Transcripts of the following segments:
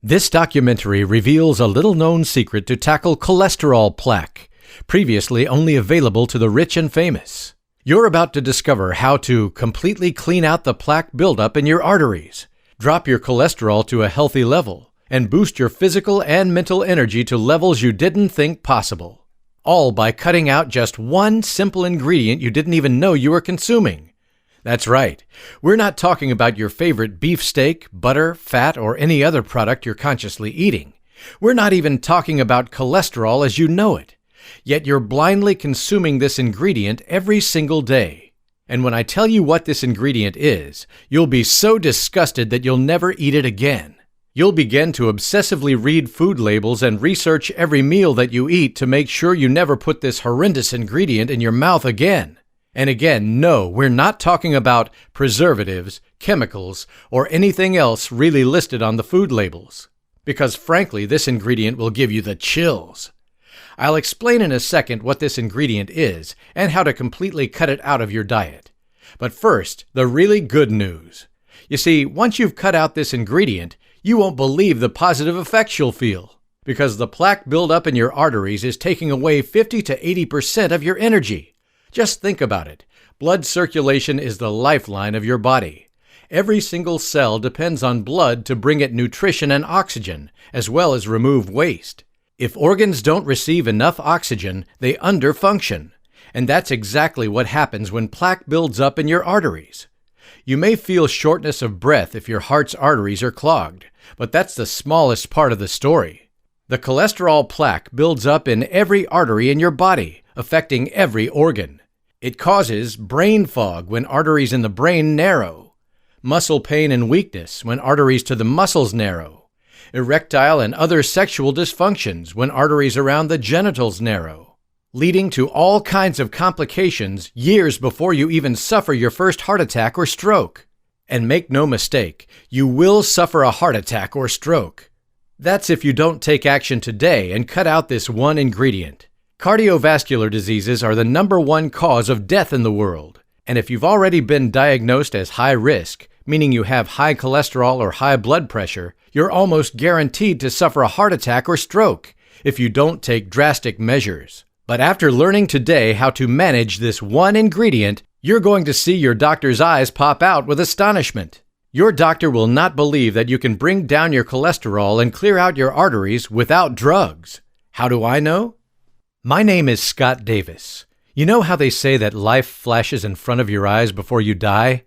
This documentary reveals a little-known secret to tackle cholesterol plaque, previously only available to the rich and famous. You're about to discover how to completely clean out the plaque buildup in your arteries, drop your cholesterol to a healthy level, and boost your physical and mental energy to levels you didn't think possible. All by cutting out just one simple ingredient you didn't even know you were consuming. That's right. We're not talking about your favorite beefsteak, butter, fat, or any other product you're consciously eating. We're not even talking about cholesterol as you know it. Yet you're blindly consuming this ingredient every single day. And when I tell you what this ingredient is, you'll be so disgusted that you'll never eat it again. You'll begin to obsessively read food labels and research every meal that you eat to make sure you never put this horrendous ingredient in your mouth again. And again, no, we're not talking about preservatives, chemicals, or anything else really listed on the food labels. Because frankly, this ingredient will give you the chills. I'll explain in a second what this ingredient is and how to completely cut it out of your diet. But first, the really good news. You see, once you've cut out this ingredient, you won't believe the positive effects you'll feel. Because the plaque buildup in your arteries is taking away 50 to 80% of your energy. Just think about it. Blood circulation is the lifeline of your body. Every single cell depends on blood to bring it nutrition and oxygen, as well as remove waste. If organs don't receive enough oxygen, they underfunction. And that's exactly what happens when plaque builds up in your arteries. You may feel shortness of breath if your heart's arteries are clogged, but that's the smallest part of the story. The cholesterol plaque builds up in every artery in your body, affecting every organ. It causes brain fog when arteries in the brain narrow, muscle pain and weakness when arteries to the muscles narrow, erectile and other sexual dysfunctions when arteries around the genitals narrow, leading to all kinds of complications years before you even suffer your first heart attack or stroke. And make no mistake, you will suffer a heart attack or stroke. That's if you don't take action today and cut out this one ingredient. Cardiovascular diseases are the #1 cause of death in the world. And if you've already been diagnosed as high risk, meaning you have high cholesterol or high blood pressure, you're almost guaranteed to suffer a heart attack or stroke if you don't take drastic measures. But after learning today how to manage this one ingredient, you're going to see your doctor's eyes pop out with astonishment. Your doctor will not believe that you can bring down your cholesterol and clear out your arteries without drugs. How do I know? My name is Scott Davis. You know how they say that life flashes in front of your eyes before you die?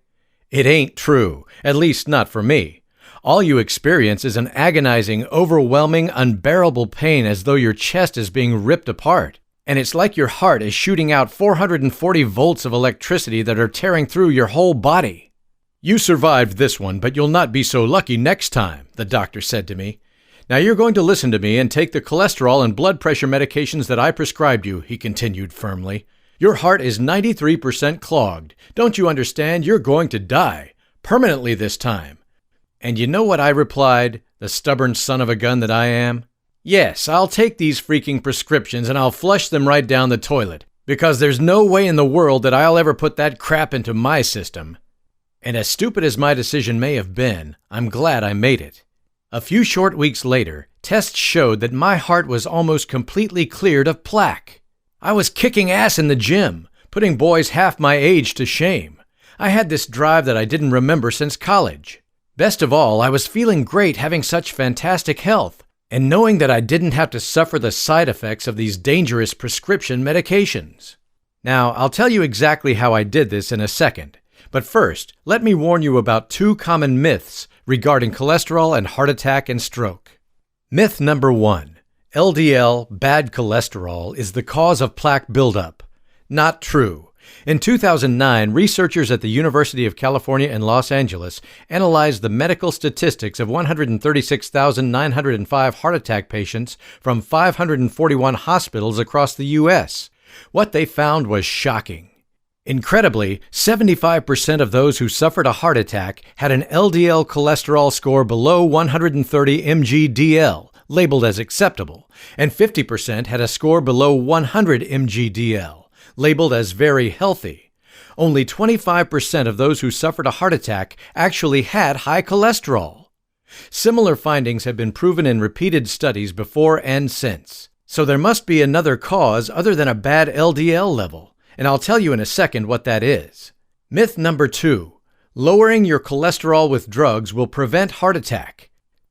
It ain't true, at least not for me. All you experience is an agonizing, overwhelming, unbearable pain as though your chest is being ripped apart. And it's like your heart is shooting out 440 volts of electricity that are tearing through your whole body. You survived this one, but you'll not be so lucky next time, the doctor said to me. Now you're going to listen to me and take the cholesterol and blood pressure medications that I prescribed you, he continued firmly. Your heart is 93% clogged. Don't you understand? You're going to die. Permanently this time. And you know what I replied, the stubborn son of a gun that I am? Yes, I'll take these freaking prescriptions and I'll flush them right down the toilet, because there's no way in the world that I'll ever put that crap into my system. And as stupid as my decision may have been, I'm glad I made it. A few short weeks later, tests showed that my heart was almost completely cleared of plaque. I was kicking ass in the gym, putting boys half my age to shame. I had this drive that I didn't remember since college. Best of all, I was feeling great having such fantastic health, and knowing that I didn't have to suffer the side effects of these dangerous prescription medications. Now, I'll tell you exactly how I did this in a second. But first, let me warn you about 2 common myths regarding cholesterol and heart attack and stroke. Myth number 1. LDL, bad cholesterol, is the cause of plaque buildup. Not true. In 2009, researchers at the University of California in Los Angeles analyzed the medical statistics of 136,905 heart attack patients from 541 hospitals across the U.S. What they found was shocking. Incredibly, 75% of those who suffered a heart attack had an LDL cholesterol score below 130 mg/dl, labeled as acceptable, and 50% had a score below 100 mg/dl, labeled as very healthy. Only 25% of those who suffered a heart attack actually had high cholesterol. Similar findings have been proven in repeated studies before and since. So there must be another cause other than a bad LDL level, and I'll tell you in a second what that is. Myth number 2. Lowering your cholesterol with drugs will prevent heart attack.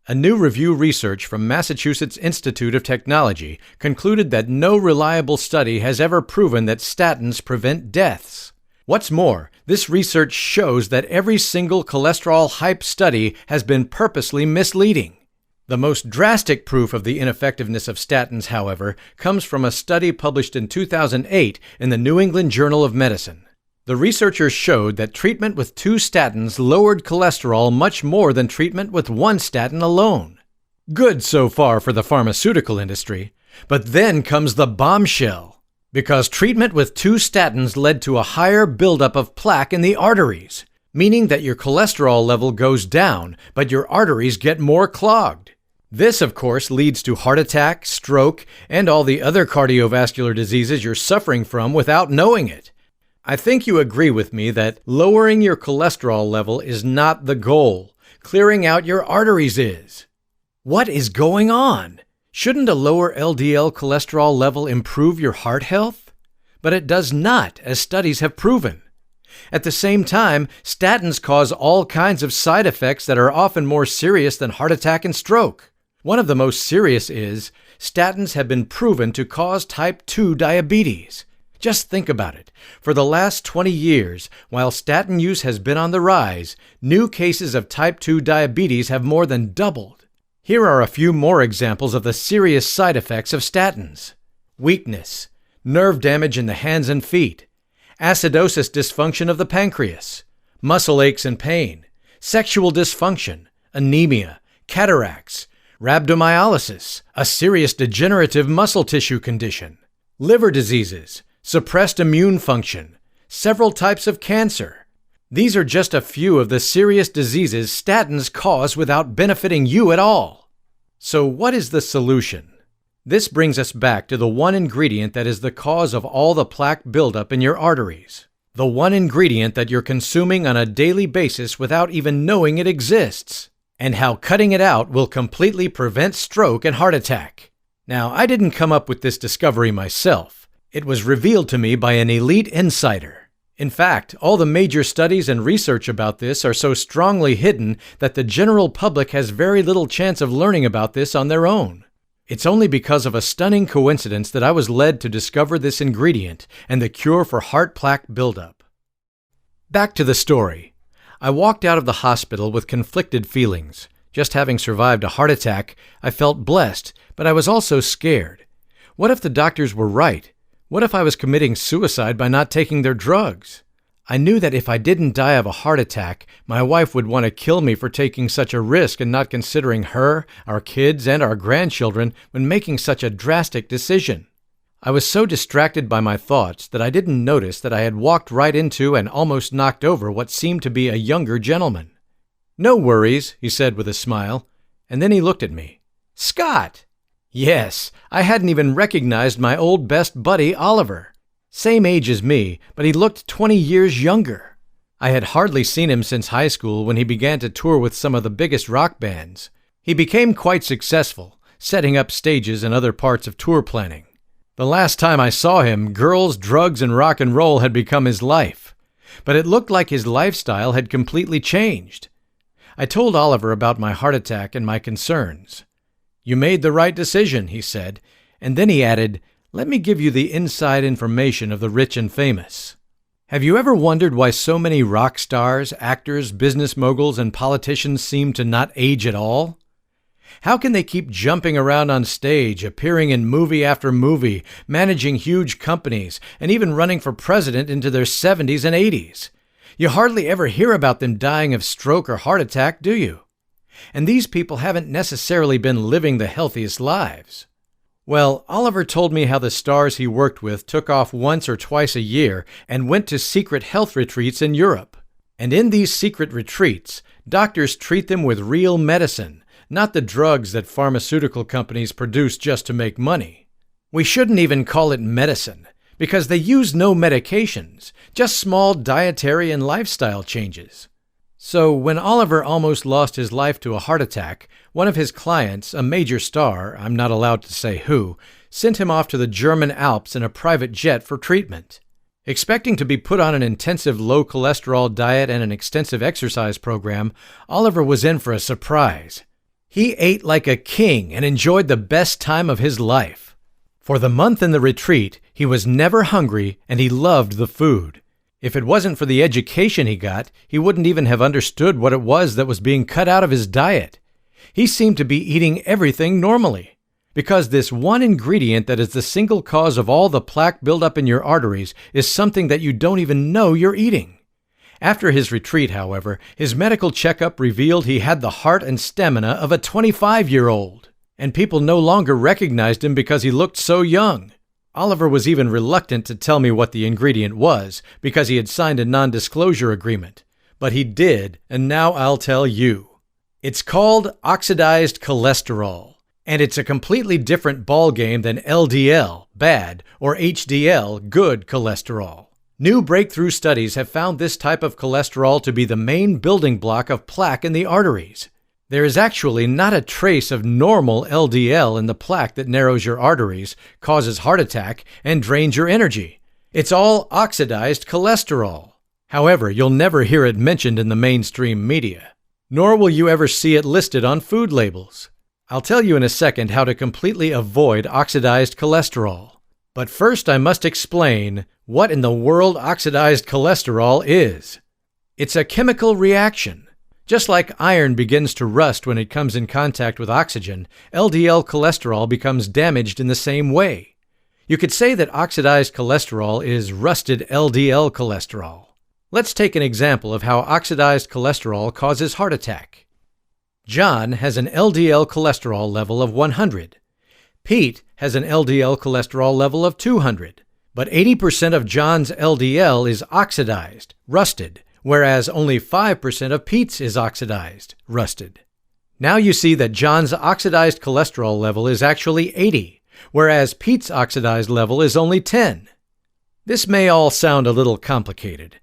A new review research from Massachusetts Institute of Technology concluded that no reliable study has ever proven that statins prevent deaths. What's more, this research shows that every single cholesterol hype study has been purposely misleading. The most drastic proof of the ineffectiveness of statins, however, comes from a study published in 2008 in the New England Journal of Medicine. The researchers showed that treatment with 2 statins lowered cholesterol much more than treatment with 1 statin alone. Good so far for the pharmaceutical industry, but then comes the bombshell. Because treatment with 2 statins led to a higher buildup of plaque in the arteries, meaning that your cholesterol level goes down, but your arteries get more clogged. This, of course, leads to heart attack, stroke, and all the other cardiovascular diseases you're suffering from without knowing it. I think you agree with me that lowering your cholesterol level is not the goal. Clearing out your arteries is. What is going on? Shouldn't a lower LDL cholesterol level improve your heart health? But it does not, as studies have proven. At the same time, statins cause all kinds of side effects that are often more serious than heart attack and stroke. One of the most serious is, statins have been proven to cause type 2 diabetes. Just think about it. For the last 20 years, while statin use has been on the rise, new cases of type 2 diabetes have more than doubled. Here are a few more examples of the serious side effects of statins. Weakness, nerve damage in the hands and feet, acidosis dysfunction of the pancreas, muscle aches and pain, sexual dysfunction, anemia, cataracts, rhabdomyolysis, a serious degenerative muscle tissue condition, liver diseases, suppressed immune function, several types of cancer. These are just a few of the serious diseases statins cause without benefiting you at all. So what is the solution? This brings us back to the one ingredient that is the cause of all the plaque buildup in your arteries. The one ingredient that you're consuming on a daily basis without even knowing it exists. And how cutting it out will completely prevent stroke and heart attack. Now, I didn't come up with this discovery myself. It was revealed to me by an elite insider. In fact, all the major studies and research about this are so strongly hidden that the general public has very little chance of learning about this on their own. It's only because of a stunning coincidence that I was led to discover this ingredient and the cure for heart plaque buildup. Back to the story. I walked out of the hospital with conflicted feelings. Just having survived a heart attack, I felt blessed, but I was also scared. What if the doctors were right? What if I was committing suicide by not taking their drugs? I knew that if I didn't die of a heart attack, my wife would want to kill me for taking such a risk and not considering her, our kids, and our grandchildren when making such a drastic decision. I was so distracted by my thoughts that I didn't notice that I had walked right into and almost knocked over what seemed to be a younger gentleman. "No worries," he said with a smile, and then he looked at me. "Scott!" Yes, I hadn't even recognized my old best buddy, Oliver. Same age as me, but he looked 20 years younger. I had hardly seen him since high school when he began to tour with some of the biggest rock bands. He became quite successful, setting up stages in other parts of tour planning. The last time I saw him, girls, drugs, and rock and roll had become his life. But it looked like his lifestyle had completely changed. I told Oliver about my heart attack and my concerns. "You made the right decision," he said, and then he added, "Let me give you the inside information of the rich and famous. Have you ever wondered why so many rock stars, actors, business moguls, and politicians seem to not age at all? How can they keep jumping around on stage, appearing in movie after movie, managing huge companies, and even running for president into their 70s and 80s? You hardly ever hear about them dying of stroke or heart attack, do you? And these people haven't necessarily been living the healthiest lives." Well, Oliver told me how the stars he worked with took off once or twice a year and went to secret health retreats in Europe. And in these secret retreats, doctors treat them with real medicine, not the drugs that pharmaceutical companies produce just to make money. We shouldn't even call it medicine, because they use no medications, just small dietary and lifestyle changes. So when Oliver almost lost his life to a heart attack, one of his clients, a major star, I'm not allowed to say who, sent him off to the German Alps in a private jet for treatment. Expecting to be put on an intensive low-cholesterol diet and an extensive exercise program, Oliver was in for a surprise. He ate like a king and enjoyed the best time of his life. For the month in the retreat, he was never hungry and he loved the food. If it wasn't for the education he got, he wouldn't even have understood what it was that was being cut out of his diet. He seemed to be eating everything normally, because this one ingredient that is the single cause of all the plaque buildup in your arteries is something that you don't even know you're eating. After his retreat, however, his medical checkup revealed he had the heart and stamina of a 25-year-old, and people no longer recognized him because he looked so young. Oliver was even reluctant to tell me what the ingredient was because he had signed a non-disclosure agreement. But he did, and now I'll tell you. It's called oxidized cholesterol, and it's a completely different ballgame than LDL, bad, or HDL, good cholesterol. New breakthrough studies have found this type of cholesterol to be the main building block of plaque in the arteries. There is actually not a trace of normal LDL in the plaque that narrows your arteries, causes heart attack, and drains your energy. It's all oxidized cholesterol. However, you'll never hear it mentioned in the mainstream media, nor will you ever see it listed on food labels. I'll tell you in a second how to completely avoid oxidized cholesterol. But first I must explain what in the world oxidized cholesterol is. It's a chemical reaction. Just like iron begins to rust when it comes in contact with oxygen, LDL cholesterol becomes damaged in the same way. You could say that oxidized cholesterol is rusted LDL cholesterol. Let's take an example of how oxidized cholesterol causes heart attack. John has an LDL cholesterol level of 100. Pete has an LDL cholesterol level of 200. But 80% of John's LDL is oxidized, rusted, whereas only 5% of Pete's is oxidized, rusted. Now you see that John's oxidized cholesterol level is actually 80, whereas Pete's oxidized level is only 10. This may all sound a little complicated.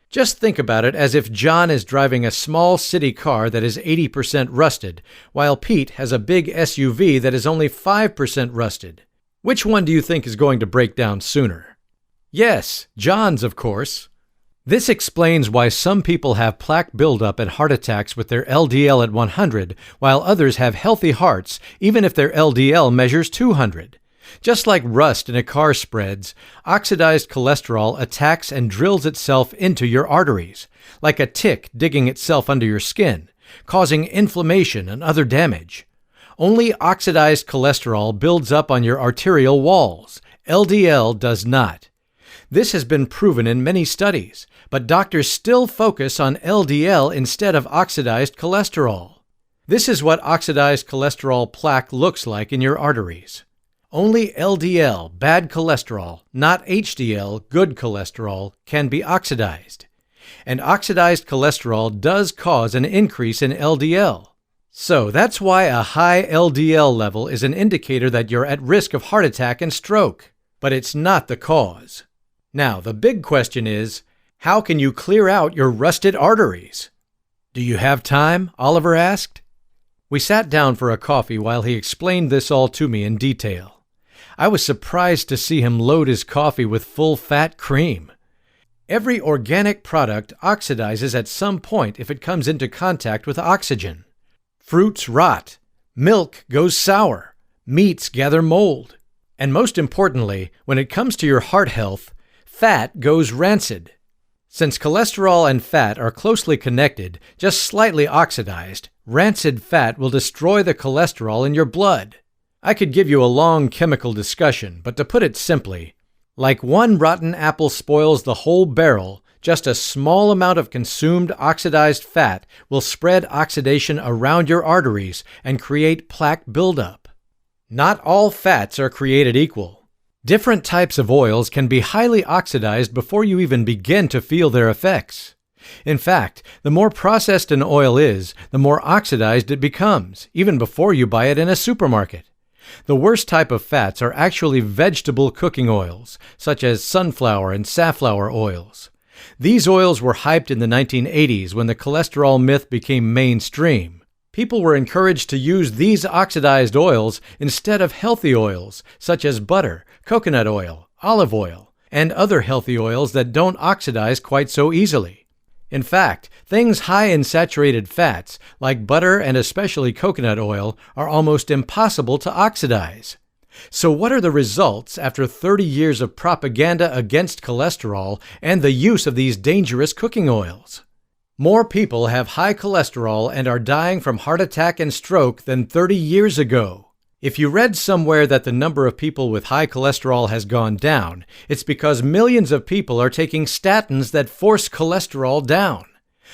Just think about it as if John is driving a small city car that is 80% rusted, while Pete has a big SUV that is only 5% rusted. Which one do you think is going to break down sooner? Yes, John's, of course. This explains why some people have plaque buildup and heart attacks with their LDL at 100, while others have healthy hearts even if their LDL measures 200. Just like rust in a car spreads, oxidized cholesterol attacks and drills itself into your arteries, like a tick digging itself under your skin, causing inflammation and other damage. Only oxidized cholesterol builds up on your arterial walls. LDL does not. This has been proven in many studies, but doctors still focus on LDL instead of oxidized cholesterol. This is what oxidized cholesterol plaque looks like in your arteries. Only LDL, bad cholesterol, not HDL, good cholesterol, can be oxidized. And oxidized cholesterol does cause an increase in LDL. So that's why a high LDL level is an indicator that you're at risk of heart attack and stroke, but it's not the cause. Now, the big question is, how can you clear out your rusted arteries? Do you have time? Oliver asked. We sat down for a coffee while he explained this all to me in detail. I was surprised to see him load his coffee with full-fat cream. Every organic product oxidizes at some point if it comes into contact with oxygen. Fruits rot. Milk goes sour. Meats gather mold. And most importantly, when it comes to your heart health, fat goes rancid. Since cholesterol and fat are closely connected, just slightly oxidized, rancid fat will destroy the cholesterol in your blood. I could give you a long chemical discussion, but to put it simply, like one rotten apple spoils the whole barrel, just a small amount of consumed oxidized fat will spread oxidation around your arteries and create plaque buildup. Not all fats are created equal. Different types of oils can be highly oxidized before you even begin to feel their effects. In fact, the more processed an oil is, the more oxidized it becomes, even before you buy it in a supermarket. The worst type of fats are actually vegetable cooking oils, such as sunflower and safflower oils. These oils were hyped in the 1980s when the cholesterol myth became mainstream. People were encouraged to use these oxidized oils instead of healthy oils such as butter, coconut oil, olive oil, and other healthy oils that don't oxidize quite so easily. In fact, things high in saturated fats, like butter and especially coconut oil, are almost impossible to oxidize. So what are the results after 30 years of propaganda against cholesterol and the use of these dangerous cooking oils? More people have high cholesterol and are dying from heart attack and stroke than 30 years ago. If you read somewhere that the number of people with high cholesterol has gone down, it's because millions of people are taking statins that force cholesterol down.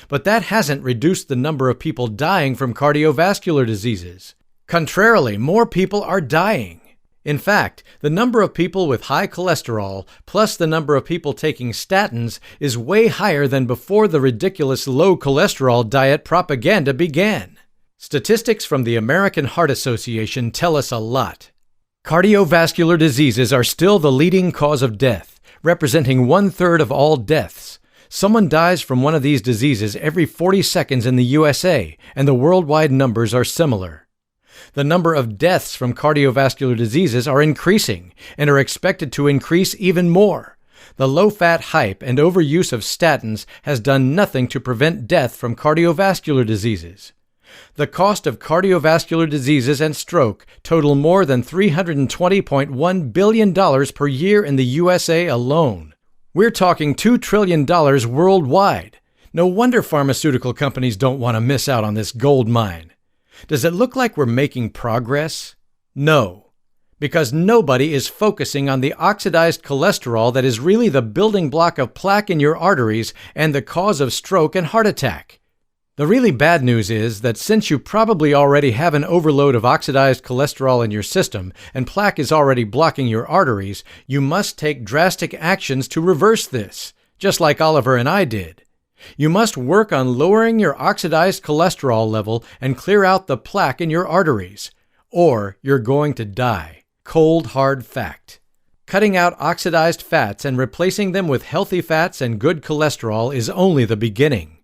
But that hasn't reduced the number of people dying from cardiovascular diseases. Contrarily, more people are dying. In fact, the number of people with high cholesterol plus the number of people taking statins is way higher than before the ridiculous low cholesterol diet propaganda began. Statistics from the American Heart Association tell us a lot. Cardiovascular diseases are still the leading cause of death, representing 1/3 of all deaths. Someone dies from one of these diseases every 40 seconds in the USA, and the worldwide numbers are similar. The number of deaths from cardiovascular diseases are increasing and are expected to increase even more. The low-fat hype and overuse of statins has done nothing to prevent death from cardiovascular diseases. The cost of cardiovascular diseases and stroke total more than $320.1 billion per year in the USA alone. We're talking $2 trillion worldwide. No wonder pharmaceutical companies don't want to miss out on this gold mine. Does it look like we're making progress? No, because nobody is focusing on the oxidized cholesterol that is really the building block of plaque in your arteries and the cause of stroke and heart attack. The really bad news is that since you probably already have an overload of oxidized cholesterol in your system and plaque is already blocking your arteries, you must take drastic actions to reverse this, just like Oliver and I did. You must work on lowering your oxidized cholesterol level and clear out the plaque in your arteries, or you're going to die. Cold, hard fact. Cutting out oxidized fats and replacing them with healthy fats and good cholesterol is only the beginning.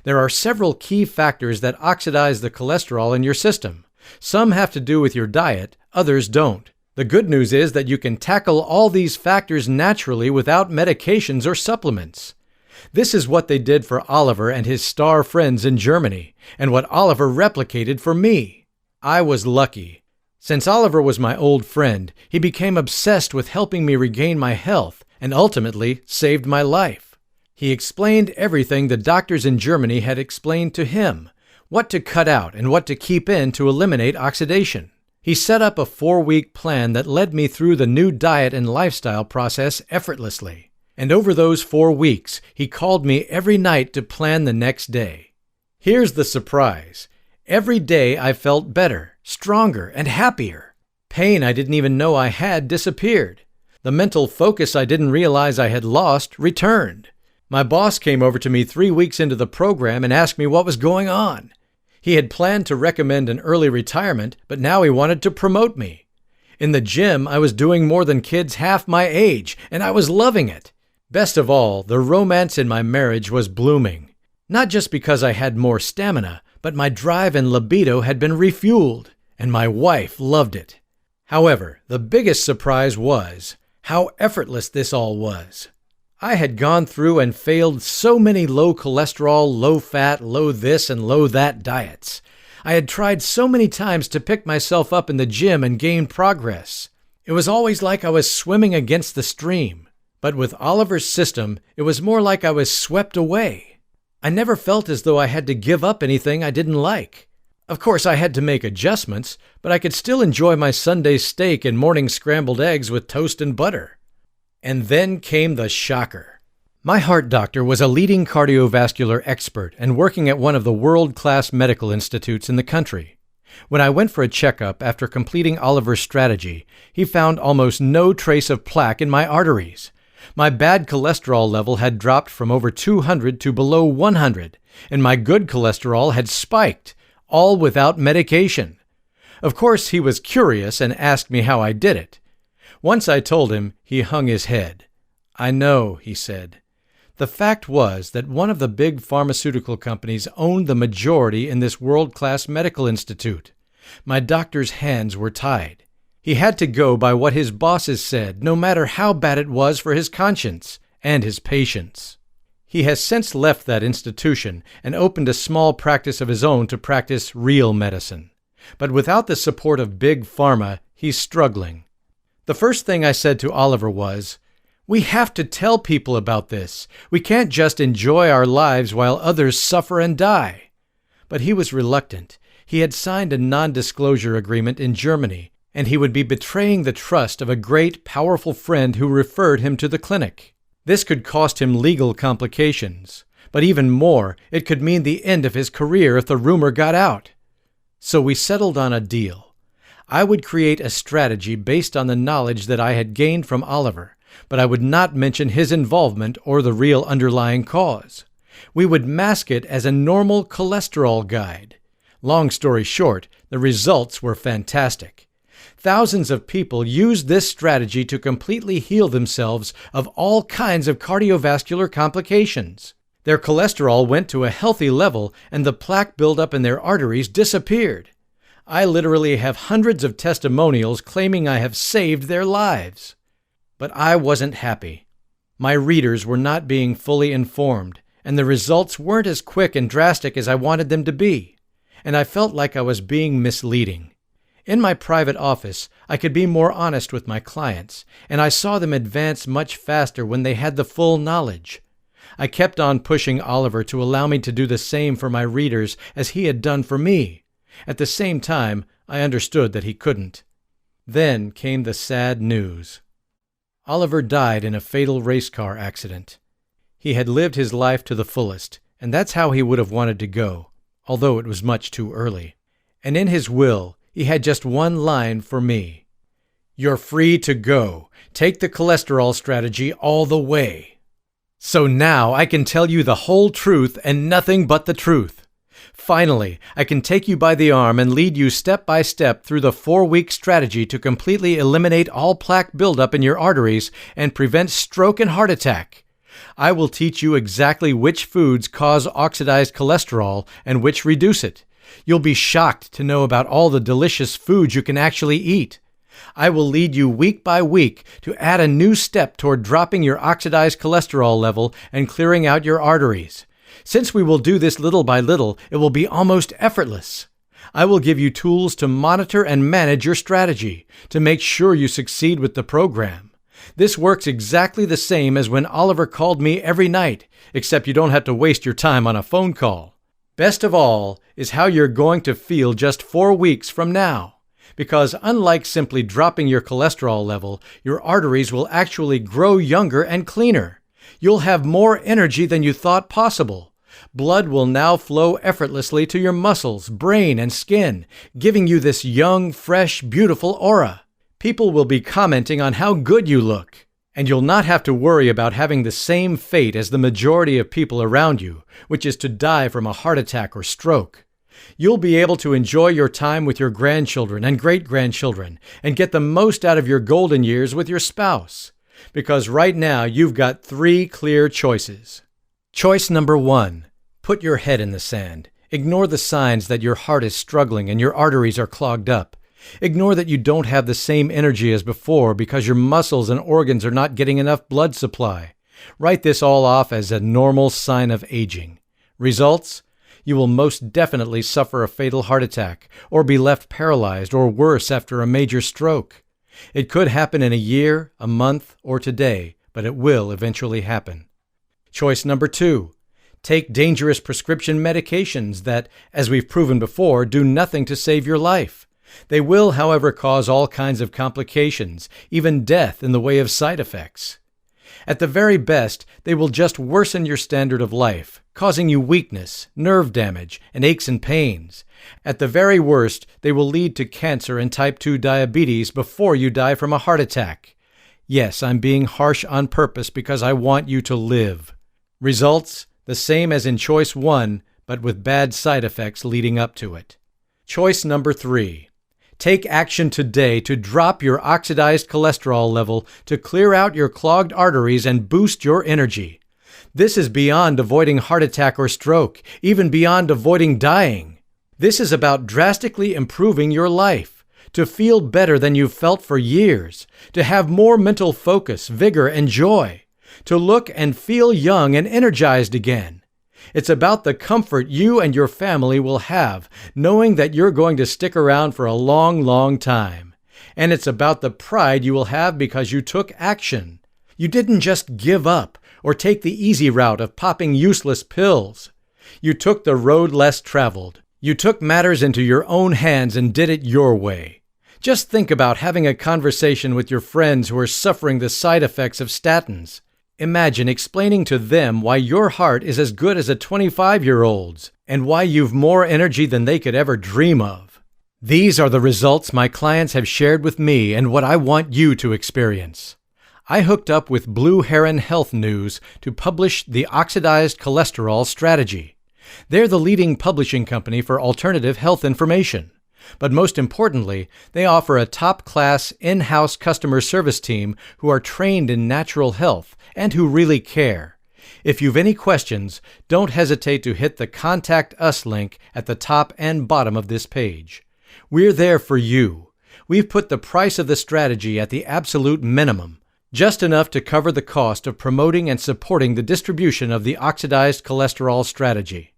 There are several key factors that oxidize the cholesterol in your system. Some have to do with your diet, others don't. The good news is that you can tackle all these factors naturally without medications or supplements. This is what they did for Oliver and his star friends in Germany, and what Oliver replicated for me. I was lucky. Since Oliver was my old friend, he became obsessed with helping me regain my health, and ultimately saved my life. He explained everything the doctors in Germany had explained to him, what to cut out and what to keep in to eliminate oxidation. He set up a 4-week plan that led me through the new diet and lifestyle process effortlessly. And over those 4 weeks, he called me every night to plan the next day. Here's the surprise. Every day I felt better, stronger, and happier. Pain I didn't even know I had disappeared. The mental focus I didn't realize I had lost returned. My boss came over to me 3 weeks into the program and asked me what was going on. He had planned to recommend an early retirement, but now he wanted to promote me. In the gym, I was doing more than kids half my age, and I was loving it. Best of all, the romance in my marriage was blooming. Not just because I had more stamina, but my drive and libido had been refueled, and my wife loved it. However, the biggest surprise was how effortless this all was. I had gone through and failed so many low cholesterol, low fat, low this and low that diets. I had tried so many times to pick myself up in the gym and gain progress. It was always like I was swimming against the stream. But with Oliver's system, it was more like I was swept away. I never felt as though I had to give up anything I didn't like. Of course, I had to make adjustments, but I could still enjoy my Sunday steak and morning scrambled eggs with toast and butter. And then came the shocker. My heart doctor was a leading cardiovascular expert and working at one of the world-class medical institutes in the country. When I went for a checkup after completing Oliver's strategy, he found almost no trace of plaque in my arteries. My bad cholesterol level had dropped from over 200 to below 100, and my good cholesterol had spiked, all without medication. Of course, he was curious and asked me how I did it. Once I told him, he hung his head. "I know," he said. The fact was that one of the big pharmaceutical companies owned the majority in this world-class medical institute. My doctor's hands were tied. He had to go by what his bosses said, no matter how bad it was for his conscience and his patients. He has since left that institution and opened a small practice of his own to practice real medicine. But without the support of big pharma, he's struggling. The first thing I said to Oliver was, "We have to tell people about this. We can't just enjoy our lives while others suffer and die." But he was reluctant. He had signed a non-disclosure agreement in Germany, and he would be betraying the trust of a great, powerful friend who referred him to the clinic. This could cost him legal complications, but even more, it could mean the end of his career if the rumor got out. So we settled on a deal. I would create a strategy based on the knowledge that I had gained from Oliver, but I would not mention his involvement or the real underlying cause. We would mask it as a normal cholesterol guide. Long story short, the results were fantastic. Thousands of people used this strategy to completely heal themselves of all kinds of cardiovascular complications. Their cholesterol went to a healthy level and the plaque buildup in their arteries disappeared. I literally have hundreds of testimonials claiming I have saved their lives. But I wasn't happy. My readers were not being fully informed, and the results weren't as quick and drastic as I wanted them to be, and I felt like I was being misleading. In my private office, I could be more honest with my clients, and I saw them advance much faster when they had the full knowledge. I kept on pushing Oliver to allow me to do the same for my readers as he had done for me. At the same time, I understood that he couldn't. Then came the sad news. Oliver died in a fatal race car accident. He had lived his life to the fullest, and that's how he would have wanted to go, although it was much too early. And in his will, he had just one line for me. "You're free to go. Take the cholesterol strategy all the way." So now I can tell you the whole truth and nothing but the truth. Finally, I can take you by the arm and lead you step by step through the 4-week strategy to completely eliminate all plaque buildup in your arteries and prevent stroke and heart attack. I will teach you exactly which foods cause oxidized cholesterol and which reduce it. You'll be shocked to know about all the delicious foods you can actually eat. I will lead you week by week to add a new step toward dropping your oxidized cholesterol level and clearing out your arteries. Since we will do this little by little, it will be almost effortless. I will give you tools to monitor and manage your strategy, to make sure you succeed with the program. This works exactly the same as when Oliver called me every night, except you don't have to waste your time on a phone call. Best of all is how you're going to feel just 4 weeks from now. Because unlike simply dropping your cholesterol level, your arteries will actually grow younger and cleaner. You'll have more energy than you thought possible. Blood will now flow effortlessly to your muscles, brain, and skin, giving you this young, fresh, beautiful aura. People will be commenting on how good you look, and you'll not have to worry about having the same fate as the majority of people around you, which is to die from a heart attack or stroke. You'll be able to enjoy your time with your grandchildren and great-grandchildren and get the most out of your golden years with your spouse. Because right now you've got 3 clear choices. Choice number 1. Put your head in the sand. Ignore the signs that your heart is struggling and your arteries are clogged up. Ignore that you don't have the same energy as before because your muscles and organs are not getting enough blood supply. Write this all off as a normal sign of aging. Results? You will most definitely suffer a fatal heart attack or be left paralyzed or worse after a major stroke. It could happen in a year, a month, or today, but it will eventually happen. Choice number 2. Take dangerous prescription medications that, as we've proven before, do nothing to save your life. They will, however, cause all kinds of complications, even death in the way of side effects. At the very best, they will just worsen your standard of life, causing you weakness, nerve damage, and aches and pains. At the very worst, they will lead to cancer and type 2 diabetes before you die from a heart attack. Yes, I'm being harsh on purpose because I want you to live. Results? The same as in choice 1, but with bad side effects leading up to it. Choice number 3. Take action today to drop your oxidized cholesterol level to clear out your clogged arteries and boost your energy. This is beyond avoiding heart attack or stroke, even beyond avoiding dying. This is about drastically improving your life, to feel better than you've felt for years, to have more mental focus, vigor, and joy, to look and feel young and energized again. It's about the comfort you and your family will have, knowing that you're going to stick around for a long, long time. And it's about the pride you will have because you took action. You didn't just give up or take the easy route of popping useless pills. You took the road less traveled. You took matters into your own hands and did it your way. Just think about having a conversation with your friends who are suffering the side effects of statins. Imagine explaining to them why your heart is as good as a 25-year-old's and why you've more energy than they could ever dream of. These are the results my clients have shared with me and what I want you to experience. I hooked up with Blue Heron Health News to publish the Oxidized Cholesterol Strategy. They're the leading publishing company for alternative health information. But most importantly, they offer a top-class in-house customer service team who are trained in natural health and who really care. If you've any questions, don't hesitate to hit the Contact Us link at the top and bottom of this page. We're there for you. We've put the price of the strategy at the absolute minimum, just enough to cover the cost of promoting and supporting the distribution of the Oxidized Cholesterol Strategy.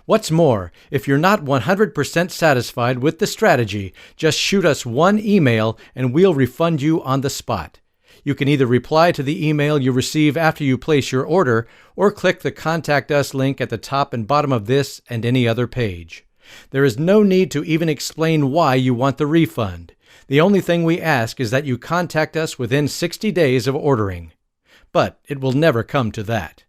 What's more, if you're not 100% satisfied with the strategy, just shoot us one email and we'll refund you on the spot. You can either reply to the email you receive after you place your order or click the Contact Us link at the top and bottom of this and any other page. There is no need to even explain why you want the refund. The only thing we ask is that you contact us within 60 days of ordering. But it will never come to that.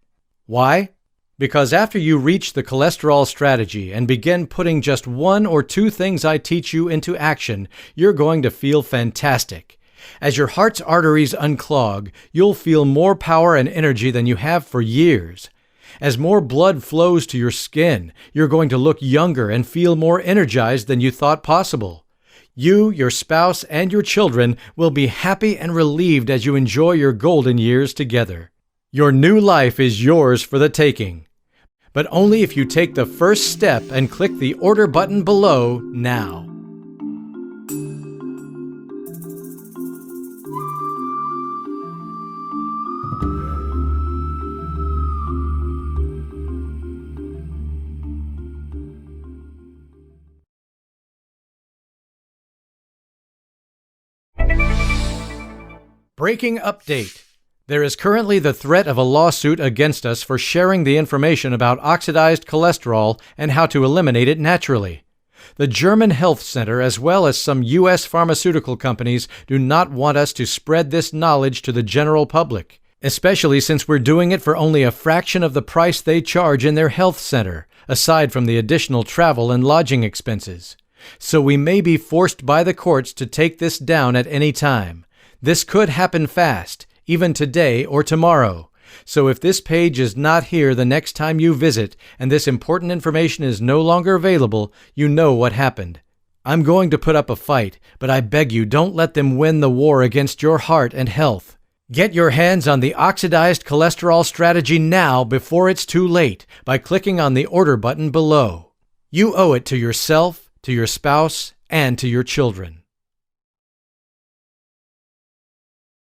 Why? Because after you reach the cholesterol strategy and begin putting just one or two things I teach you into action, you're going to feel fantastic. As your heart's arteries unclog, you'll feel more power and energy than you have for years. As more blood flows to your skin, you're going to look younger and feel more energized than you thought possible. You, your spouse, and your children will be happy and relieved as you enjoy your golden years together. Your new life is yours for the taking. But only if you take the first step and click the order button below now. Breaking update. There is currently the threat of a lawsuit against us for sharing the information about oxidized cholesterol and how to eliminate it naturally. The German Health Center, as well as some U.S. pharmaceutical companies, do not want us to spread this knowledge to the general public, especially since we're doing it for only a fraction of the price they charge in their health center, aside from the additional travel and lodging expenses. So we may be forced by the courts to take this down at any time. This could happen fast, even today or tomorrow. So if this page is not here the next time you visit and this important information is no longer available, you know what happened. I'm going to put up a fight, but I beg you don't let them win the war against your heart and health. Get your hands on the Oxidized Cholesterol Strategy now before it's too late by clicking on the order button below. You owe it to yourself, to your spouse, and to your children.